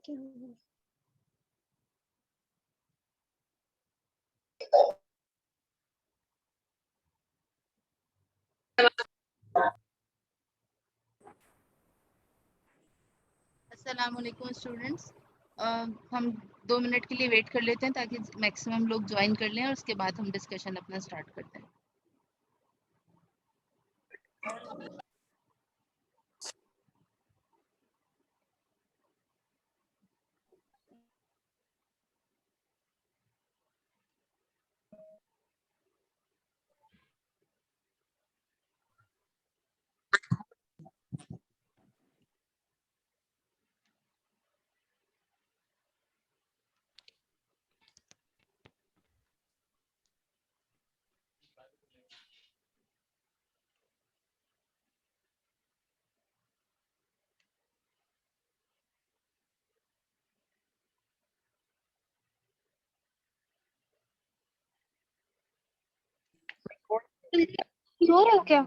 क्या हुआ? अस्सलामुअलैकुम स्टूडेंट्स। हम 2 मिनट के लिए वेट कर लेते हैं ताकि मैक्सिमम लोग ज्वाइन कर लें और उसके बाद हम डिस्कशन अपना स्टार्ट करते हैं। सो रहे हो क्या?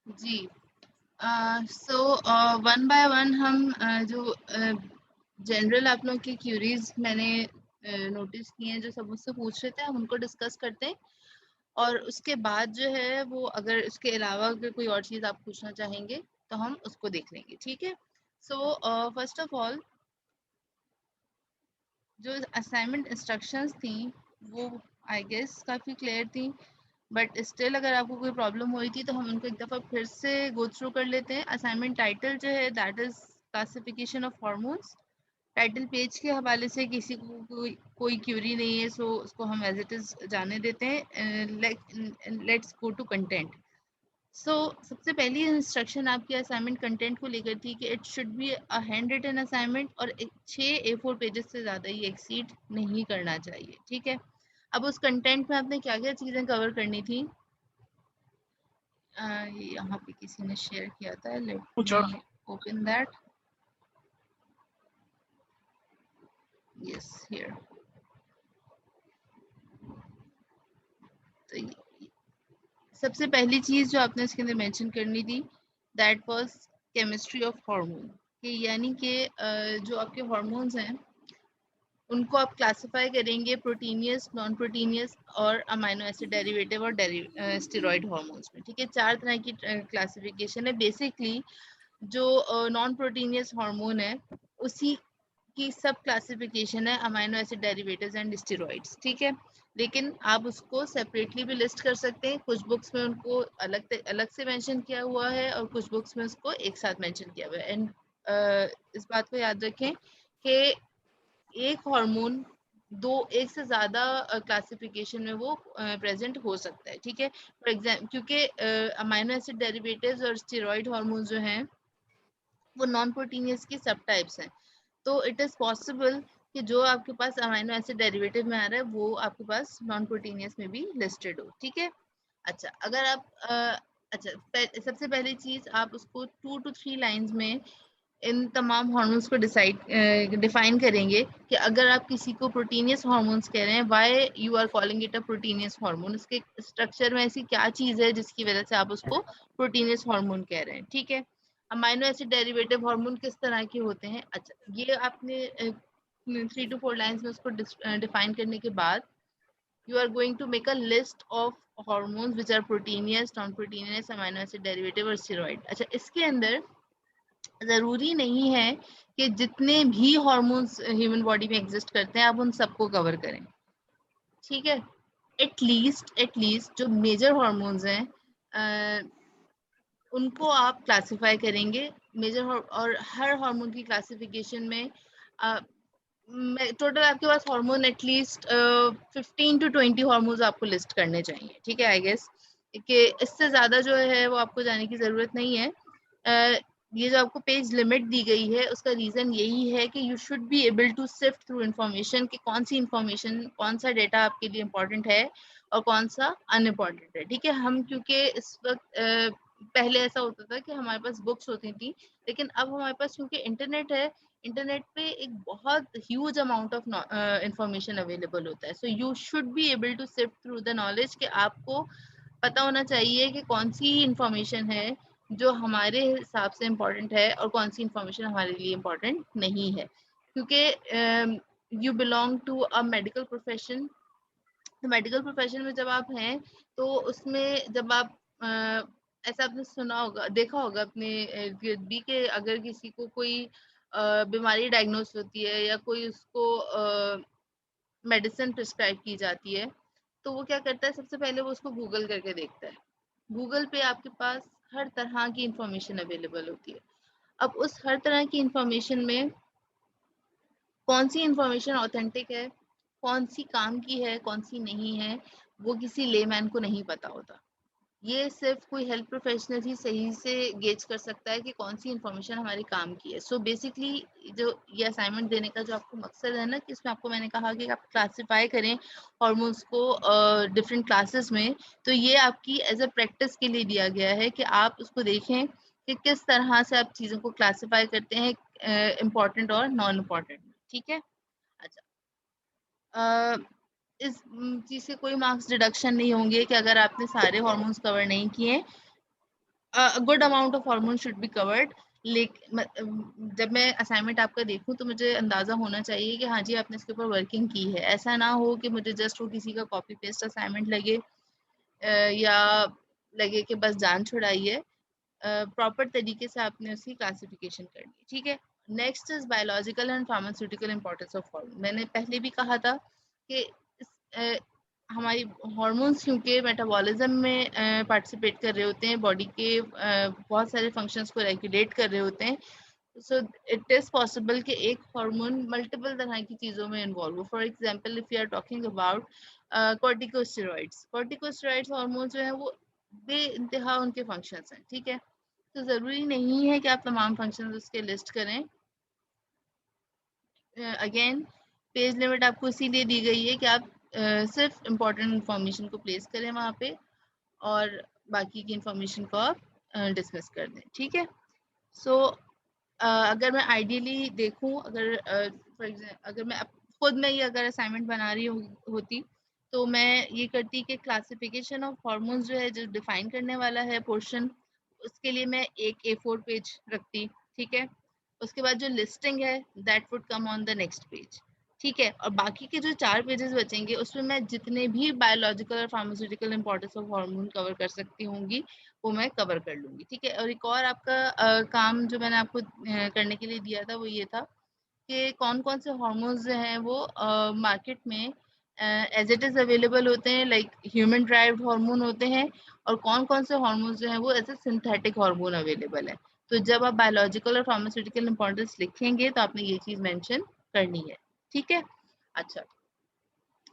जी, सो वन बाय वन हम जो जनरल आप लोगों की क्यूरीज मैंने नोटिस किए हैं जो सब मुझसे पूछ रहे थे, हम उनको डिस्कस करते हैं और उसके बाद जो है वो अगर इसके अलावा अगर कोई और चीज़ आप पूछना चाहेंगे तो हम उसको देख लेंगे। ठीक है। सो फर्स्ट ऑफ ऑल जो असाइनमेंट इंस्ट्रक्शंस थी वो आई गेस काफ़ी क्लियर थी, बट स्टिल अगर आपको कोई प्रॉब्लम हुई थी तो हम उनको एक दफ़ा फिर से गो थ्रू कर लेते हैं। असाइनमेंट टाइटल जो है that is classification of hormones. Title page के हवाले से किसी को कोई क्यूरी नहीं है, सो उसको हम एज इट इज़ जाने देते हैं। Let's go to content. So सबसे पहली इंस्ट्रक्शन आपकी असाइनमेंट कंटेंट को लेकर थी कि it should be a hand written assignment और 6 A4 पेजेस से ज़्यादा ये एक्सीड नहीं करना चाहिए। ठीक है। अब उस कंटेंट में आपने क्या क्या चीज़ें कवर करनी थी, ये यहाँ पे किसी ने शेयर किया था, let me open that. Yes, here. तो सबसे पहली चीज़ जो आपने इसके अंदर मेंशन करनी थी that was chemistry of hormone, कि यानी कि जो आपके हार्मोन्स हैं उनको आप क्लासिफाई करेंगे प्रोटीनियस, नॉन प्रोटीनियस और अमाइनो एसिड डेरिवेटिव और स्टेरॉइड हार्मोन्स में। ठीक है, 4 तरह की क्लासिफिकेशन है। बेसिकली जो नॉन प्रोटीनियस हार्मोन है उसी की सब क्लासिफिकेशन है amino acid derivatives and steroids. ठीक है, लेकिन आप उसको सेपरेटली भी लिस्ट कर सकते हैं। कुछ बुक्स में उनको अलग से मेंशन किया हुआ है और कुछ बुक्स में उसको एक साथ मेंशन किया हुआ है। एंड इस बात को याद रखें कि एक हार्मोन एक से ज़्यादा क्लासिफिकेशन में वो प्रेजेंट हो सकता है। ठीक है, फॉर एग्जाम्पल क्योंकि अमाइनो एसिड डेरिवेटिव्स और स्टेरॉइड हार्मोन जो हैं वो नॉन प्रोटीनियस की सब टाइप्स हैं, तो इट इज़ पॉसिबल कि जो आपके पास अमाइनो एसिड डेरिवेटिव में आ रहा है वो आपके पास नॉन प्रोटीनियस में भी लिस्टेड हो। ठीक है। अच्छा, अगर आप सबसे पहली चीज़ आप उसको 2 to 3 लाइन्स में इन तमाम हार्मोन्स को डिफाइन करेंगे कि अगर आप किसी को प्रोटीनियस हार्मोन्स कह रहे हैं, why you are calling it a proteinaceous hormone. उसके स्ट्रक्चर में ऐसी क्या चीज़ है जिसकी वजह से आप उसको प्रोटीनियस हार्मोन कह रहे हैं। ठीक है। अमाइनो एसिड डेरिवेटिव हार्मोन किस तरह के होते हैं, अच्छा ये आपने 3 to 4 लाइन्स में उसको डिफाइन करने के बाद you are going to make a list of hormones which are proteinous, non-proteinous, amino acid derivative और steroid। अच्छा, इसके अंदर ज़रूरी नहीं है कि जितने भी हार्मोन्स ह्यूमन बॉडी में एग्जिस्ट करते हैं आप उन सबको कवर करें, ठीक है। एटलीस्ट जो मेजर हार्मोन्स हैं उनको आप क्लासिफाई करेंगे मेजर और हर हार्मोन की क्लासिफिकेशन में टोटल आपके पास हार्मोन एटलीस्ट 15 to 20 हार्मोन्स आपको लिस्ट करने चाहिए, ठीक है। आई गेस कि इससे ज्यादा जो है वो आपको जाने की जरूरत नहीं है। ये जो आपको पेज लिमिट दी गई है उसका रीजन यही है कि you should be able to sift through information कि कौन सी इन्फॉर्मेशन, कौन सा डेटा आपके लिए इम्पोर्टेंट है और कौन सा अनइम्पोर्टेंट है, ठीक है। हम क्योंकि इस वक्त पहले ऐसा होता था कि हमारे पास बुक्स होती थी, लेकिन अब हमारे पास क्योंकि इंटरनेट है, इंटरनेट पे एक बहुत huge amount of information available होता है। So you should be able to sift through the knowledge कि आपको पता होना चाहिए कि कौन सी इंफॉर्मेशन है जो हमारे हिसाब से इम्पोर्टेंट है और कौन सी इंफॉर्मेशन हमारे लिए इम्पोर्टेंट नहीं है, क्योंकि you belong to a medical profession. तो मेडिकल प्रोफेशन में जब आप हैं तो उसमें जब आप ऐसा आपने सुना होगा, देखा होगा अपने इर्द गिर्द भी कि अगर किसी को कोई बीमारी डायग्नोस होती है या कोई उसको मेडिसिन प्रिस्क्राइब की जाती है तो वो क्या करता है, सबसे पहले वो उसको गूगल करके देखता है। गूगल पे आपके पास हर तरह की इंफॉर्मेशन अवेलेबल होती है। अब उस हर तरह की इंफॉर्मेशन में कौन सी इंफॉर्मेशन ऑथेंटिक है, कौन सी काम की है, कौन सी नहीं है, वो किसी लेमैन को नहीं पता होता। ये सिर्फ कोई हेल्थ प्रोफेशनल ही सही से गेज कर सकता है कि कौन सी इंफॉर्मेशन हमारे काम की है। सो बेसिकली जो ये असाइनमेंट देने का जो आपको मकसद है ना, कि इसमें आपको मैंने कहा कि आप क्लासिफाई करें हॉर्मोन्स को डिफरेंट क्लासेस में, तो ये आपकी एज अ प्रैक्टिस के लिए दिया गया है कि आप उसको देखें कि किस तरह से आप चीज़ों को क्लासिफाई करते हैं इम्पोर्टेंट और नॉन इम्पोर्टेंट, ठीक है। अच्छा, इस चीज़ के कोई मार्क्स डिडक्शन नहीं होंगे कि अगर आपने सारे हार्मोन्स कवर नहीं किए। Good amount of hormone should be covered. लेकिन जब मैं असाइनमेंट आपका देखूं तो मुझे अंदाजा होना चाहिए कि हाँ जी आपने इसके ऊपर वर्किंग की है। ऐसा ना हो कि मुझे जस्ट वो किसी का कॉपी पेस्ट असाइनमेंट लगे या लगे कि बस जान छुड़ाई है। प्रॉपर तरीके से आपने उसकी क्लासिफिकेशन करनी है, ठीक है। Next is biological and pharmaceutical importance of hormone. मैंने पहले भी कहा था कि हमारी हार्मोन्स क्योंकि मेटाबॉलिज्म में पार्टिसिपेट कर रहे होते हैं, बॉडी के बहुत सारे फंक्शंस को रेगुलेट कर रहे होते हैं। सो इट इज पॉसिबल कि एक हार्मोन मल्टीपल तरह की चीज़ों में इन्वॉल्व हो। For example if you are talking about corticosteroids hormone जो है वो बेइंतहा उनके फंक्शंस हैं, ठीक है। तो ज़रूरी नहीं है कि आप तमाम फंक्शंस उसके लिस्ट करें। अगेन पेज लिमिट आपको इसीलिए दी गई है कि आप सिर्फ इम्पोर्टेंट इंफॉर्मेशन को प्लेस करें वहाँ पे और बाकी की इंफॉर्मेशन को आप डिस्कस कर दें, ठीक है। सो अगर मैं आइडियली देखूं, अगर फॉर एग्जाम्पल अगर मैं खुद में ही अगर असाइनमेंट बना रही होती तो मैं ये करती कि क्लासिफिकेशन ऑफ हार्मोन्स जो है, जो डिफाइन करने वाला है पोर्शन, उसके लिए मैं एक A4 पेज रखती, ठीक है। उसके बाद जो लिस्टिंग है that would come on the next page, ठीक है। और बाकी के जो 4 पेजेस बचेंगे उसमें मैं जितने भी बायोलॉजिकल और pharmaceutical importance of hormone cover कर सकती होंगी वो मैं कवर कर लूंगी, ठीक है। और एक और आपका काम जो मैंने आपको करने के लिए दिया था वो ये था कि कौन कौन से हार्मोन्स जो हैं वो मार्केट में एज इट इज़ अवेलेबल होते हैं, लाइक ह्यूमन ड्राइव्ड हार्मोन होते हैं, और कौन कौन से हार्मोन्स जो हैं वो as a synthetic hormone available है। तो जब आप बायोलॉजिकल और फार्मास्यूटिकल इंपॉर्टेंस लिखेंगे तो आपने ये चीज़ मेंशन करनी है, ठीक है। अच्छा,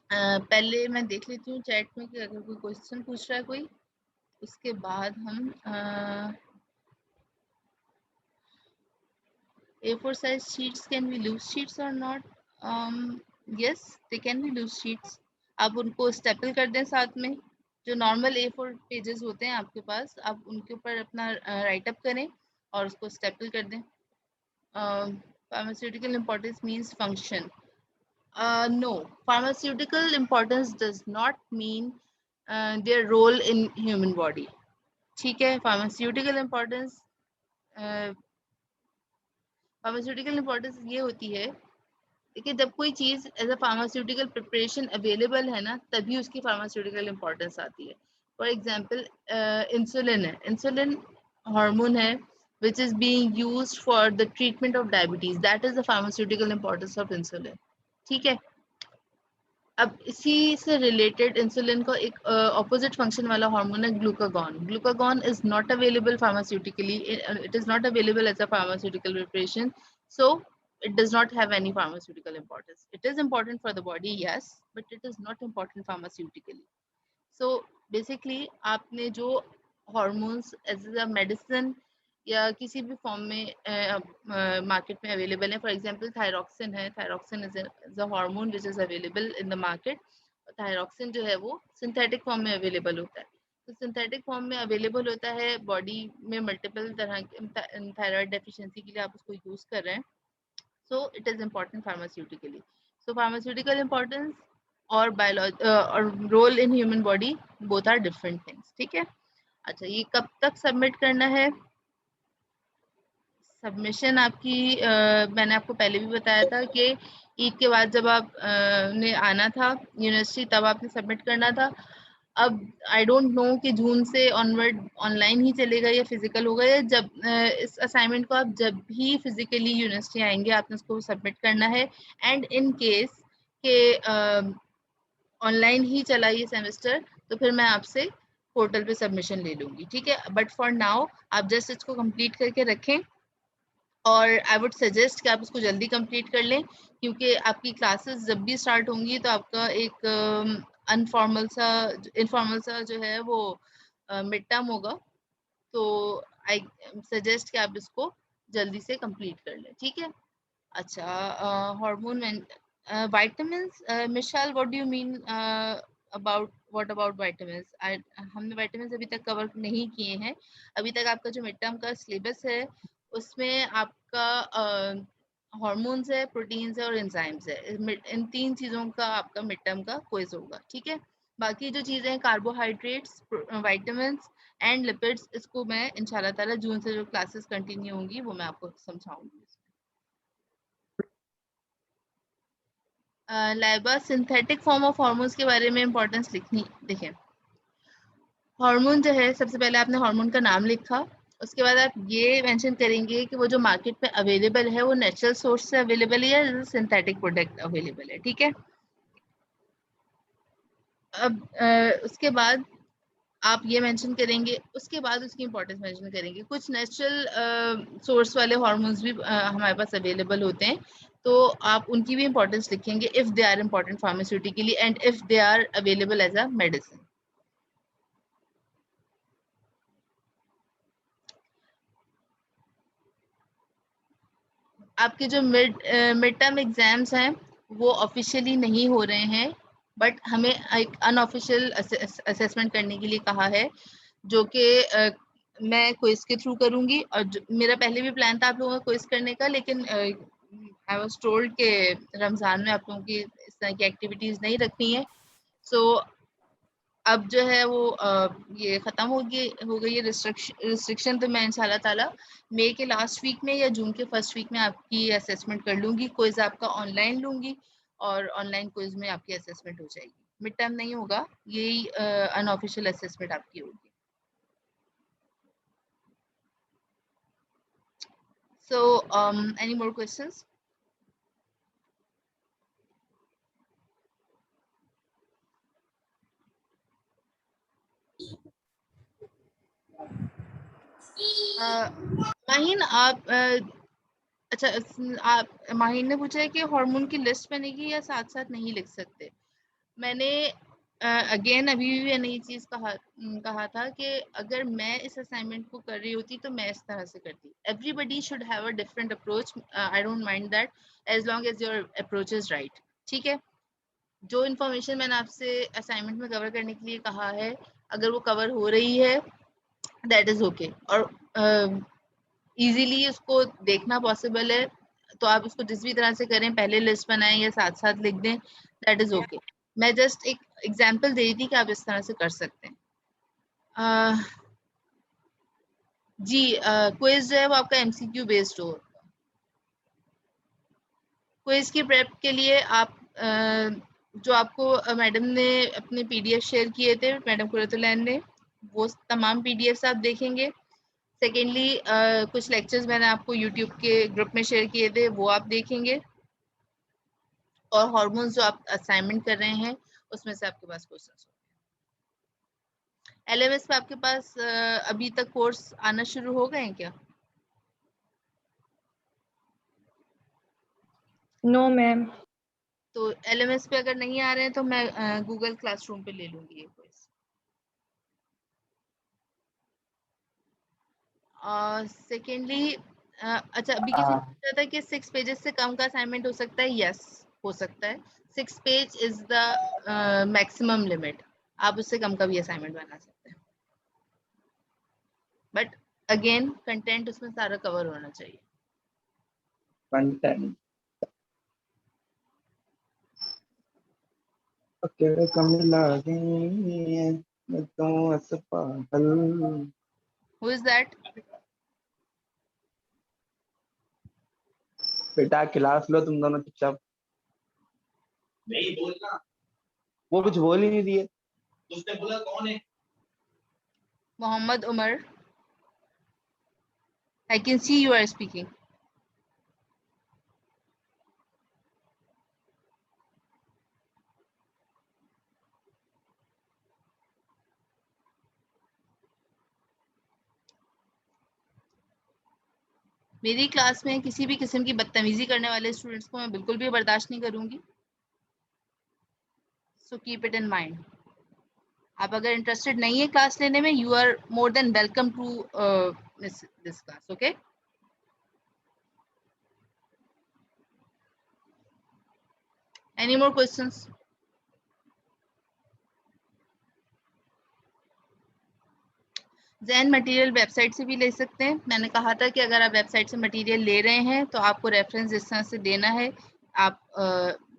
पहले मैं देख लेती हूँ चैट में कि अगर कोई क्वेश्चन पूछ रहा है कोई, उसके बाद हम A4 size sheets, can be loose sheets or not? Yes, they can be loose sheets. आप उनको स्टेपल कर दें साथ में, जो नॉर्मल A4 पेजेस होते हैं आपके पास, आप उनके ऊपर अपना राइट अप करें और उसको स्टेपल कर दें। Pharmaceutical importance means function. No, pharmaceutical importance does not mean their role in human body. ठीक है, pharmaceutical importance फार्मास्यूटिकल इंपॉर्टेंस ये होती है कि जब कोई चीज़ as a pharmaceutical preparation available है ना, तभी उसकी फार्मास्यूटिकल इंपॉर्टेंस आती है। फॉर एग्जांपल इंसुलिन है, इंसुलिन हार्मोन है, which is being used for the treatment of diabetes. That is the pharmaceutical importance of insulin. ठीक है. अब इसी से रिलेटेड इंसुलिन का एक ऑपोजिट फंक्शन वाला हार्मोन है glucagon. Glucagon is not available pharmaceutically, it is not available as a pharmaceutical preparation, so it does not have any pharmaceutical importance. It is important for the body, yes, but it is not important pharmaceutically. So basically आपने जो hormones as a medicine या किसी भी form में market में available है, for example thyroxine है. Thyroxine is a hormone which is available in the market. Thyroxine जो है वो सिंथेटिक फॉर्म में अवेलेबल होता है. तो सिंथेटिक फॉर्म में अवेलेबल होता है बॉडी में मल्टीपल तरह के थायराइड डेफिशिएंसी के लिए आप उसको यूज कर रहे हैं. So it is important pharmaceutically. So pharmaceutical importance और और role in human body both are different things. ठीक है. अच्छा, ये कब तक सबमिट करना है? सबमिशन आपकी मैंने आपको पहले भी बताया था कि ईद के बाद जब आप ने आना था यूनिवर्सिटी तब आपने सबमिट करना था. अब आई डोंट नो कि जून से ऑनवर्ड ऑनलाइन ही चलेगा या फिजिकल होगा, या जब इस असाइनमेंट को आप जब भी फिजिकली यूनिवर्सिटी आएंगे आपने उसको सबमिट करना है. एंड इन केस के ऑनलाइन ही चला ये सेमेस्टर तो फिर मैं आपसे पोर्टल पे सबमिशन ले लूंगी. ठीक है. बट फॉर नाउ आप जस्ट इसको कंप्लीट करके रखें और आई वुड सजेस्ट कि आप इसको जल्दी कंप्लीट कर लें, क्योंकि आपकी क्लासेस जब भी स्टार्ट होंगी तो आपका एक इनफॉर्मल सा जो है वो मिड टर्म होगा. तो आई सजेस्ट कि आप इसको जल्दी से कंप्लीट कर लें. ठीक है. अच्छा, हार्मोन vitamins, मिशाल what do you mean about vitamins? हमने विटामिन्स अभी तक कवर नहीं किए हैं. अभी तक आपका जो मिड टर्म का सिलेबस है उसमें आपका हार्मोन्स है, प्रोटीन्स है और एंजाइम्स है. इन 3 चीजों का आपका मिड टर्म का क्विज होगा. ठीक है. बाकी जो चीजें हैं कार्बोहाइड्रेट्स, विटामिन्स एंड लिपिड्स, इसको मैं इंशाल्लाह ताला जून से जो क्लासेस कंटिन्यू होंगी वो मैं आपको समझाऊंगी. Laiba synthetic form of hormones के बारे में इंपॉर्टेंस लिखनी. देखें, हार्मोन जो है, सबसे पहले आपने हार्मोन का नाम लिखा, उसके बाद आप ये मेंशन करेंगे कि वो जो मार्केट में अवेलेबल है वो नेचुरल सोर्स से अवेलेबल है या सिंथेटिक प्रोडक्ट अवेलेबल है. ठीक है. अब उसके बाद आप ये मेंशन करेंगे, उसके बाद उसकी इंपॉर्टेंस मेंशन करेंगे. कुछ नेचुरल सोर्स वाले हार्मोन्स भी हमारे पास अवेलेबल होते हैं, तो आप उनकी भी इंपॉर्टेंस लिखेंगे if they are important pharmaceutically and if they are available as a medicine. आपके जो मिड टर्म एग्जाम्स हैं वो ऑफिशियली नहीं हो रहे हैं, बट हमें एक अनऑफिशियल असेसमेंट करने के लिए कहा है, जो कि मैं क्विज के थ्रू करूंगी. और मेरा पहले भी प्लान था आप लोगों का क्विज करने का, लेकिन आई वाज टोल्ड कि रमजान में आप लोगों की इस तरह की एक्टिविटीज नहीं रखनी है. सो अब जो है वो ये खत्म हो गई रिस्ट्रिक्शन. तो मैं इंशाल्लाह ताला मई के लास्ट वीक में या जून के फर्स्ट वीक में आपकी असेसमेंट कर लूंगी. क्विज आपका ऑनलाइन लूंगी और ऑनलाइन क्विज में आपकी असेसमेंट हो जाएगी. मिड टर्म नहीं होगा, यही अनऑफिशियल असेसमेंट आपकी होगी. So, any more questions? Mahin, आप अच्छा, आप माहिन ने पूछा है कि हार्मोन की लिस्ट बनेगी या साथ साथ नहीं लिख सकते. मैंने अगेन अभी भी मैंने ये चीज कहा था कि अगर मैं इस असाइनमेंट को कर रही होती तो मैं इस तरह से करती. Everybody should have a different approach. I don't mind that as long as your approach is right. ठीक है. जो इन्फॉर्मेशन मैंने आपसे असाइनमेंट में कवर करने के लिए कहा है, अगर वो कवर हो रही है दैट इज ओके, और इजीली उसको देखना पॉसिबल है तो आप उसको जिस भी तरह से करें, पहले लिस्ट बनाएं या साथ साथ लिख दें, दैट इज ओके. मैं जस्ट एक एग्जांपल दे रही थी कि आप इस तरह से कर सकते हैं. जी, क्विज जो है वो आपका एमसीक्यू बेस्ड हो. क्विज की प्रेप के लिए आप जो आपको मैडम ने अपने पीडीएफ शेयर किए थे, मैडम कुरतुलैन ने, वो तमाम पीडीएफ्स आप देखेंगे. सेकेंडली कुछ लेक्चर्स मैंने आपको यूट्यूब के ग्रुप में शेयर किए थे, वो आप देखेंगे, और हार्मोन्स जो आप असाइनमेंट कर रहे हैं उसमें से आपके पास क्वेश्चंस होंगे। LMS पे आपके पास अभी तक कोर्स आना शुरू हो गए हैं क्या? No ma'am. तो LMS पे अगर नहीं आ रहे हैं तो मैं गूगल क्लासरूम पे ले लूंगी ये कोर्स। सेकेंडली अच्छा, अभी किसी ने पूछा था कि 6 पेजेस से कम का असाइनमेंट हो सकता है। यस, हो सकता है। 6 page is the maximum limit. आप उससे कम का भी असाइनमेंट बना सकते हैं, बट अगेन कंटेंट उसमें सारा कवर होना चाहिए। कंटेंट ओके, कमला दे तो असपागल। Who is that? बेटा क्लास लो तुम दोनों चुपचाप। नहीं बोलना, वो कुछ बोल ही नहीं दिए। उसने बोला कौन है? Mohammad Umar, I can see you are speaking. मेरी क्लास में किसी भी किस्म की बदतमीजी करने वाले स्टूडेंट्स को मैं बिल्कुल भी बर्दाश्त नहीं करूंगी, so keep it in mind. आप अगर इंटरेस्टेड नहीं है क्लास लेने में, you are more than welcome to this class. Okay, any more questions? Jain material website से भी ले सकते हैं। मैंने कहा था कि अगर आप वेबसाइट से मटेरियल ले रहे हैं तो आपको रेफरेंस इस तरह से देना है। आप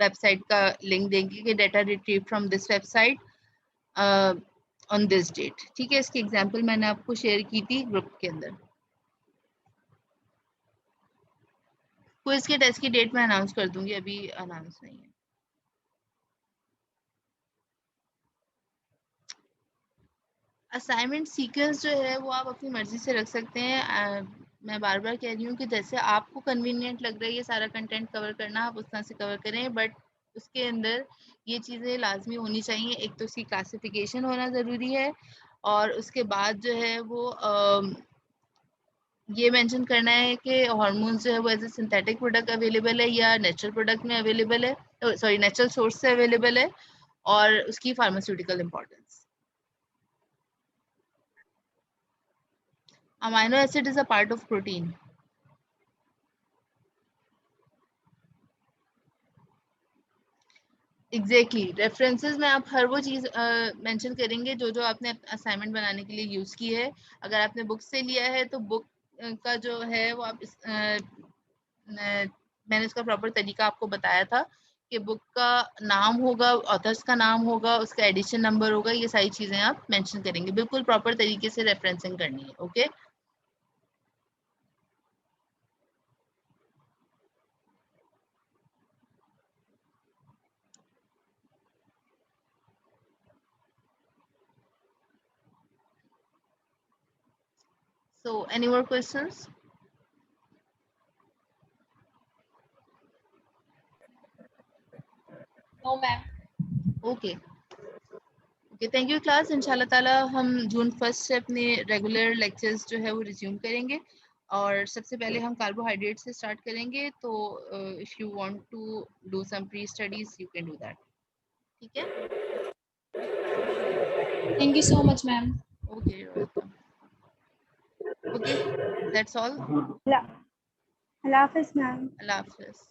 वेबसाइट का लिंक देंगे कि data retrieve from this website on this date. ठीक है, इसकी एग्जांपल मैंने आपको शेयर की थी ग्रुप के अंदर। क्विज के टेस्ट की डेट मैं अनाउंस कर दूंगी, अभी अनाउंस नहीं है। असाइनमेंट सीक्वेंस जो है वो आप अपनी मर्जी से रख सकते हैं। मैं बार बार कह रही हूँ कि जैसे आपको कन्वीनियंट लग रहा है ये सारा कंटेंट कवर करना, आप उस तरह से कवर करें, बट उसके अंदर ये चीज़ें लाजमी होनी चाहिए। एक तो उसकी क्लासिफिकेशन होना ज़रूरी है, और उसके बाद जो है वो ये मेंशन करना है कि हार्मोन्स जो है वो as a synthetic product available है या नेचुरल प्रोडक्ट में अवेलेबल है, सॉरी नेचुरल सोर्स से अवेलेबल है, और उसकी pharmaceutical importance. Amino acid is a part of protein. Exactly, references में आप हर वो चीज़ मेंशन करेंगे जो जो आपने असाइनमेंट बनाने के लिए यूज़ की है। अगर आपने बुक से लिया है तो बुक का जो है वो आप मैंने इसका प्रॉपर तरीका आपको बताया था कि बुक का नाम होगा, ऑथर्स का नाम होगा, उसका एडिशन नंबर होगा, ये सारी चीज़ें आप मेंशन करेंगे। बिल्कुल प्रॉपर तरीके से रेफरेंसिंग करनी है। Okay, so any more questions? No ma'am. Okay okay, thank you class. इंशाल्लाह ताला हम जून 1 से अपने रेगुलर लेक्चर्स जो है वो रिज्यूम करेंगे, और सबसे पहले हम कार्बोहाइड्रेट से स्टार्ट करेंगे। तो if you want to do some pre studies you can do that. ठीक है, thank you so much ma'am. Okay, you are welcome. Okay, that's all. अल्लाह हाफिज़ मैम। अल्लाह हाफिज़।